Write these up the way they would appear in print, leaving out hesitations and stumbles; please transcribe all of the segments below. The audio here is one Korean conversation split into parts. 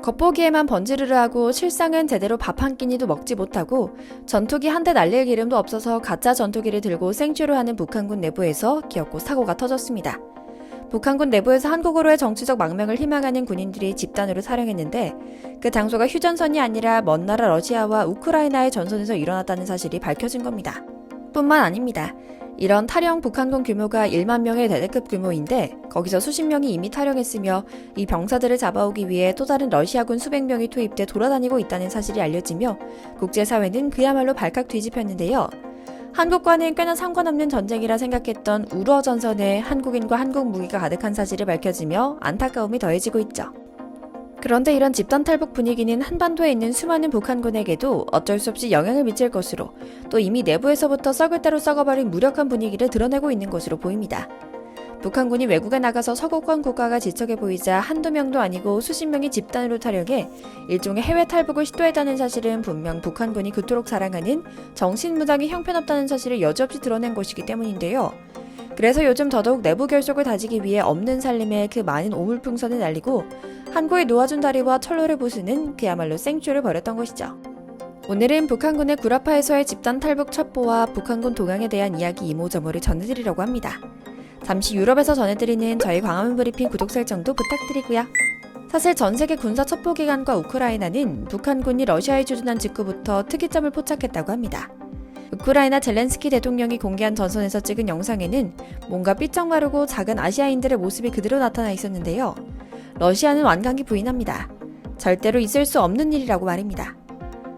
겉보기에만 번지르르하고 실상은 제대로 밥 한 끼니도 먹지 못하고 전투기 한 대 날릴 기름도 없어서 가짜 전투기를 들고 생쇼를 하는 북한군 내부에서 기어코 사고가 터졌습니다. 북한군 내부에서 한국으로의 정치적 망명을 희망하는 군인들이 집단으로 사령했는데 그 장소가 휴전선이 아니라 먼 나라 러시아와 우크라이나의 전선에서 일어났다는 사실이 밝혀진 겁니다. 뿐만 아닙니다. 이런 탈영 북한군 규모가 1만 명의 대대급 규모인데 거기서 수십 명이 이미 탈영했으며 이 병사들을 잡아오기 위해 또 다른 러시아군 수백 명이 투입돼 돌아다니고 있다는 사실이 알려지며 국제사회는 그야말로 발칵 뒤집혔는데요. 한국과는 꽤나 상관없는 전쟁이라 생각했던 우러 전선에 한국인과 한국 무기가 가득한 사실이 밝혀지며 안타까움이 더해지고 있죠. 그런데 이런 집단 탈북 분위기는 한반도에 있는 수많은 북한군에게도 어쩔 수 없이 영향을 미칠 것으로 또 이미 내부에서부터 썩을 대로 썩어버린 무력한 분위기를 드러내고 있는 것으로 보입니다. 북한군이 외국에 나가서 서구권 국가가 지척해 보이자 한두 명도 아니고 수십 명이 집단으로 탈영해 일종의 해외 탈북을 시도했다는 사실은 분명 북한군이 그토록 자랑하는 정신무장이 형편없다는 사실을 여지없이 드러낸 것이기 때문인데요. 그래서 요즘 더더욱 내부 결속을 다지기 위해 없는 살림에 그 많은 오물풍선을 날리고 한국의 놓아준 다리와 철로를 부수는 그야말로 생쇼를 벌였던 것이죠. 오늘은 북한군의 구라파에서의 집단 탈북 첩보와 북한군 동향에 대한 이야기 이모저모를 전해드리려고 합니다. 잠시 유럽에서 전해드리는 저희 광화문 브리핑 구독 설정도 부탁드리고요. 사실 전세계 군사 첩보기관과 우크라이나는 북한군이 러시아에 주둔한 직후부터 특이점을 포착했다고 합니다. 우크라이나 젤렌스키 대통령이 공개한 전선에서 찍은 영상에는 뭔가 삐쩍마르고 작은 아시아인들의 모습이 그대로 나타나 있었는데요. 러시아는 완강히 부인합니다. 절대로 있을 수 없는 일이라고 말입니다.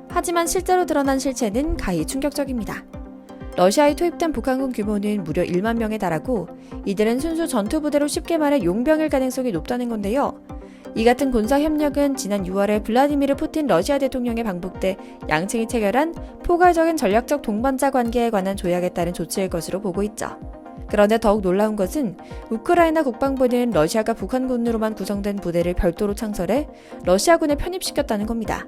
하지만 실제로 드러난 실체는 가히 충격적입니다. 러시아에 투입된 북한군 규모는 무려 1만 명에 달하고 이들은 순수 전투부대로 쉽게 말해 용병일 가능성이 높다는 건데요. 이 같은 군사협력은 지난 6월에 블라디미르 푸틴 러시아 대통령의 방북 때 양측이 체결한 포괄적인 전략적 동반자 관계에 관한 조약에 따른 조치일 것으로 보고 있죠. 그런데 더욱 놀라운 것은 우크라이나 국방부는 러시아가 북한군으로만 구성된 부대를 별도로 창설해 러시아군에 편입시켰다는 겁니다.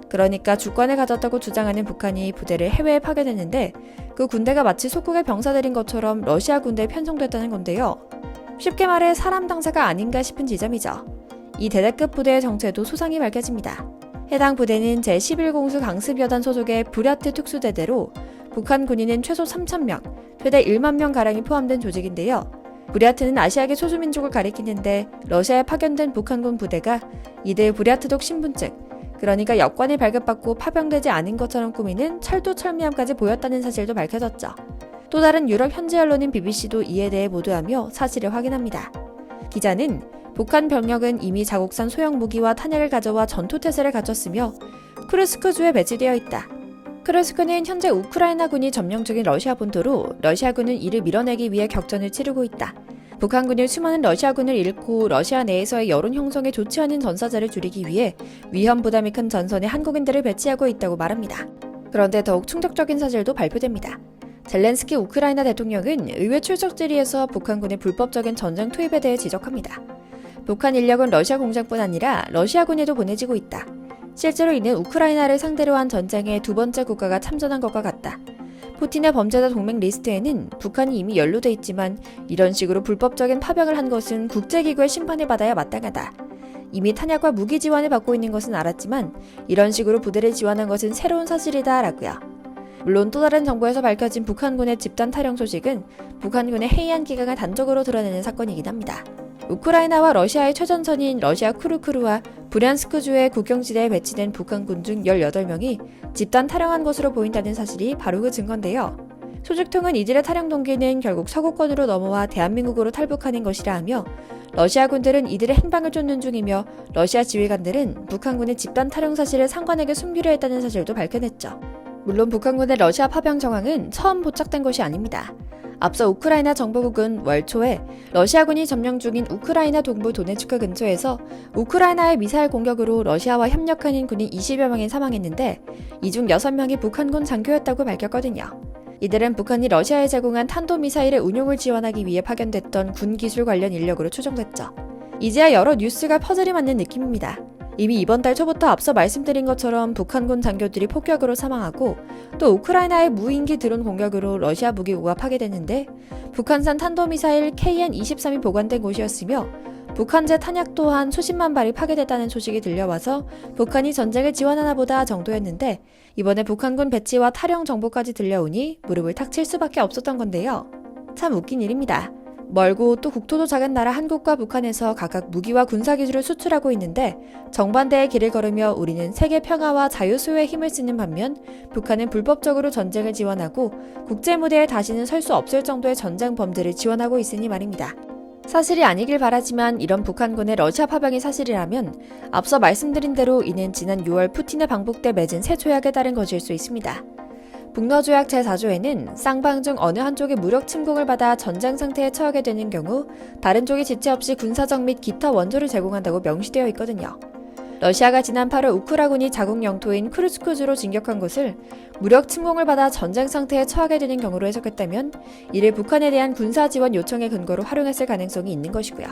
그러니까 주권을 가졌다고 주장하는 북한이 부대를 해외에 파견했는데 그 군대가 마치 속국의 병사들인 것처럼 러시아 군대에 편성됐다는 건데요. 쉽게 말해 사람 당사가 아닌가 싶은 지점이죠. 이 대대급 부대의 정체도 소상히 밝혀집니다. 해당 부대는 제11공수 강습여단 소속의 부랴트 특수대대로 북한 군인은 최소 3,000명, 최대 1만 명가량이 포함된 조직인데요. 부랴트는 아시아계 소수민족을 가리키는데 러시아에 파견된 북한군 부대가 이들 부랴트독 신분증, 그러니까 여권을 발급받고 파병되지 않은 것처럼 꾸미는 철두철미함까지 보였다는 사실도 밝혀졌죠. 또 다른 유럽 현지 언론인 BBC도 이에 대해 보도하며 사실을 확인합니다. 기자는 북한 병력은 이미 자국산 소형 무기와 탄약을 가져와 전투태세를 갖췄으며 쿠르스크주에 배치되어 있다. 쿠르스크는 현재 우크라이나군이 점령 중인 러시아 본토로 러시아군은 이를 밀어내기 위해 격전을 치르고 있다. 북한군이 수많은 러시아군을 잃고 러시아 내에서의 여론 형성에 좋지 않은 전사자를 줄이기 위해 위험 부담이 큰 전선에 한국인들을 배치하고 있다고 말합니다. 그런데 더욱 충격적인 사실도 발표됩니다. 젤렌스키 우크라이나 대통령은 의회 출석 질의에서 북한군의 불법적인 전쟁 투입에 대해 지적합니다. 북한 인력은 러시아 공장뿐 아니라 러시아군에도 보내지고 있다. 실제로 이는 우크라이나를 상대로 한 전쟁에 두 번째 국가가 참전한 것과 같다. 푸틴의 범죄자 동맹 리스트에는 북한이 이미 연루돼 있지만 이런 식으로 불법적인 파병을 한 것은 국제기구의 심판을 받아야 마땅하다. 이미 탄약과 무기 지원을 받고 있는 것은 알았지만 이런 식으로 부대를 지원한 것은 새로운 사실이다 라고요. 물론 또 다른 정보에서 밝혀진 북한군의 집단 탈영 소식은 북한군의 해이한 기강을 단적으로 드러내는 사건이긴 합니다. 우크라이나와 러시아의 최전선인 러시아 쿠르크루와 브리안스크주의 국경지대에 배치된 북한군 중 18명이 집단 탈영한 것으로 보인다는 사실이 바로 그 증거인데요. 소식통은 이들의 탈영 동기는 결국 서구권으로 넘어와 대한민국으로 탈북하는 것이라 하며 러시아 군들은 이들의 행방을 쫓는 중이며 러시아 지휘관들은 북한군의 집단 탈영 사실을 상관에게 숨기려 했다는 사실도 밝혀냈죠. 물론 북한군의 러시아 파병 정황은 처음 포착된 것이 아닙니다. 앞서 우크라이나 정보국은 월 초에 러시아군이 점령 중인 우크라이나 동부 도네츠크 근처에서 우크라이나의 미사일 공격으로 러시아와 협력하는 군인 20여 명이 사망했는데 이 중 6명이 북한군 장교였다고 밝혔거든요. 이들은 북한이 러시아에 제공한 탄도미사일의 운용을 지원하기 위해 파견됐던 군 기술 관련 인력으로 추정됐죠. 이제야 여러 뉴스가 퍼즐이 맞는 느낌입니다. 이미 이번 달 초부터 앞서 말씀드린 것처럼 북한군 장교들이 폭격으로 사망하고 또 우크라이나의 무인기 드론 공격으로 러시아 무기고가 파괴됐는데 북한산 탄도미사일 KN-23이 보관된 곳이었으며 북한제 탄약 또한 수십만 발이 파괴됐다는 소식이 들려와서 북한이 전쟁을 지원하나 보다 정도였는데 이번에 북한군 배치와 탈영 정보까지 들려오니 무릎을 탁 칠 수밖에 없었던 건데요. 참 웃긴 일입니다. 멀고 또 국토도 작은 나라 한국과 북한에서 각각 무기와 군사기술을 수출하고 있는데 정반대의 길을 걸으며 우리는 세계 평화와 자유 수호에 힘을 쓰는 반면 북한은 불법적으로 전쟁을 지원하고 국제무대에 다시는 설 수 없을 정도의 전쟁범들을 지원하고 있으니 말입니다. 사실이 아니길 바라지만 이런 북한군의 러시아 파병이 사실이라면 앞서 말씀드린 대로 이는 지난 6월 푸틴의 방북 때 맺은 새 조약에 따른 것일 수 있습니다. 북러조약 제4조에는 쌍방 중 어느 한쪽이 무력 침공을 받아 전쟁 상태에 처하게 되는 경우 다른 쪽이 지체 없이 군사적 및 기타 원조를 제공한다고 명시되어 있거든요. 러시아가 지난 8월 우크라군이 자국 영토인 크루스크주로 진격한 곳을 무력 침공을 받아 전쟁 상태에 처하게 되는 경우로 해석했다면 이를 북한에 대한 군사 지원 요청의 근거로 활용했을 가능성이 있는 것이고요.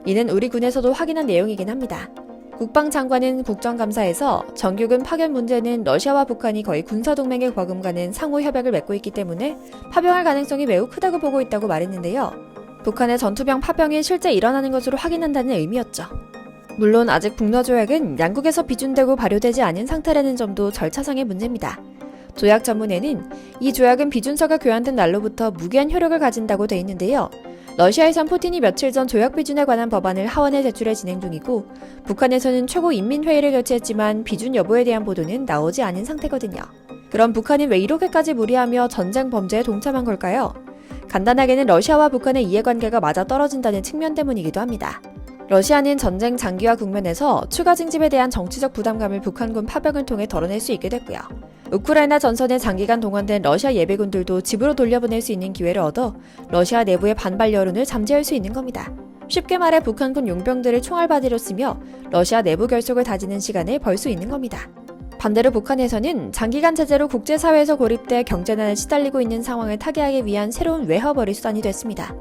이는 우리 군에서도 확인한 내용이긴 합니다. 국방장관은 국정감사에서 정규군 파견 문제는 러시아와 북한이 거의 군사동맹에 버금가는 상호협약을 맺고 있기 때문에 파병할 가능성이 매우 크다고 보고 있다고 말했는데요. 북한의 전투병 파병이 실제 일어나는 것으로 확인한다는 의미였죠. 물론 아직 북러조약은 양국에서 비준되고 발효되지 않은 상태라는 점도 절차상의 문제입니다. 조약 전문에는 이 조약은 비준서가 교환된 날로부터 무기한 효력을 가진다고 돼 있는데요. 러시아에선 푸틴이 며칠 전 조약 비준에 관한 법안을 하원에 제출해 진행 중이고 북한에서는 최고인민회의를 개최했지만 비준 여부에 대한 보도는 나오지 않은 상태거든요. 그럼 북한이 왜 이렇게까지 무리하며 전쟁 범죄에 동참한 걸까요? 간단하게는 러시아와 북한의 이해관계가 맞아떨어진다는 측면 때문이기도 합니다. 러시아는 전쟁 장기화 국면에서 추가 징집에 대한 정치적 부담감을 북한군 파병을 통해 덜어낼 수 있게 됐고요. 우크라이나 전선에 장기간 동원된 러시아 예비군들도 집으로 돌려보낼 수 있는 기회를 얻어 러시아 내부의 반발 여론을 잠재울 수 있는 겁니다. 쉽게 말해 북한군 용병들을 총알바디로 쓰며 러시아 내부 결속을 다지는 시간을 벌 수 있는 겁니다. 반대로 북한에서는 장기간 체제로 국제사회에서 고립돼 경제난에 시달리고 있는 상황을 타개하기 위한 새로운 외화벌이 수단이 됐습니다.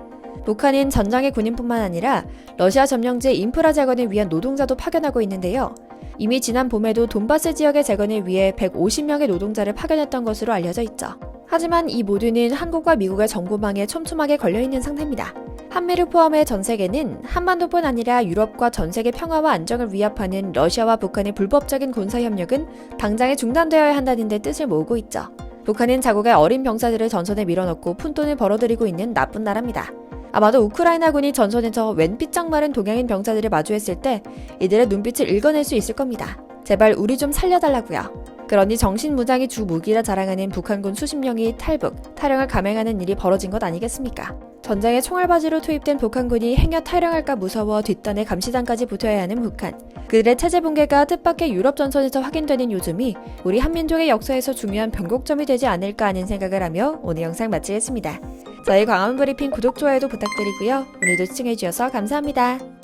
북한은 전장의 군인뿐만 아니라 러시아 점령지의 인프라 재건을 위한 노동자도 파견하고 있는데요. 이미 지난 봄에도 돈바스 지역의 재건을 위해 150명의 노동자를 파견했던 것으로 알려져 있죠. 하지만 이 모두는 한국과 미국의 정보망에 촘촘하게 걸려있는 상태입니다. 한미를 포함해 전 세계는 한반도뿐 아니라 유럽과 전 세계 평화와 안정을 위협하는 러시아와 북한의 불법적인 군사협력은 당장에 중단되어야 한다는 데 뜻을 모으고 있죠. 북한은 자국의 어린 병사들을 전선에 밀어넣고 푼돈을 벌어들이고 있는 나쁜 나라입니다. 아마도 우크라이나군이 전선에서 웬 삐쩍 마른 동양인 병사들을 마주했을 때 이들의 눈빛을 읽어낼 수 있을 겁니다. 제발 우리 좀 살려달라고요. 그러니 정신무장이 주 무기라 자랑하는 북한군 수십 명이 탈북, 탈영을 감행하는 일이 벌어진 것 아니겠습니까? 전장에 총알바지로 투입된 북한군이 행여 탈영할까 무서워 뒷단에 감시단까지 붙어야 하는 북한. 그들의 체제 붕괴가 뜻밖의 유럽 전선에서 확인되는 요즘이 우리 한민족의 역사에서 중요한 변곡점이 되지 않을까 하는 생각을 하며 오늘 영상 마치겠습니다. 저희 광화문 브리핑 구독, 좋아요도 부탁드리고요. 오늘도 시청해주셔서 감사합니다.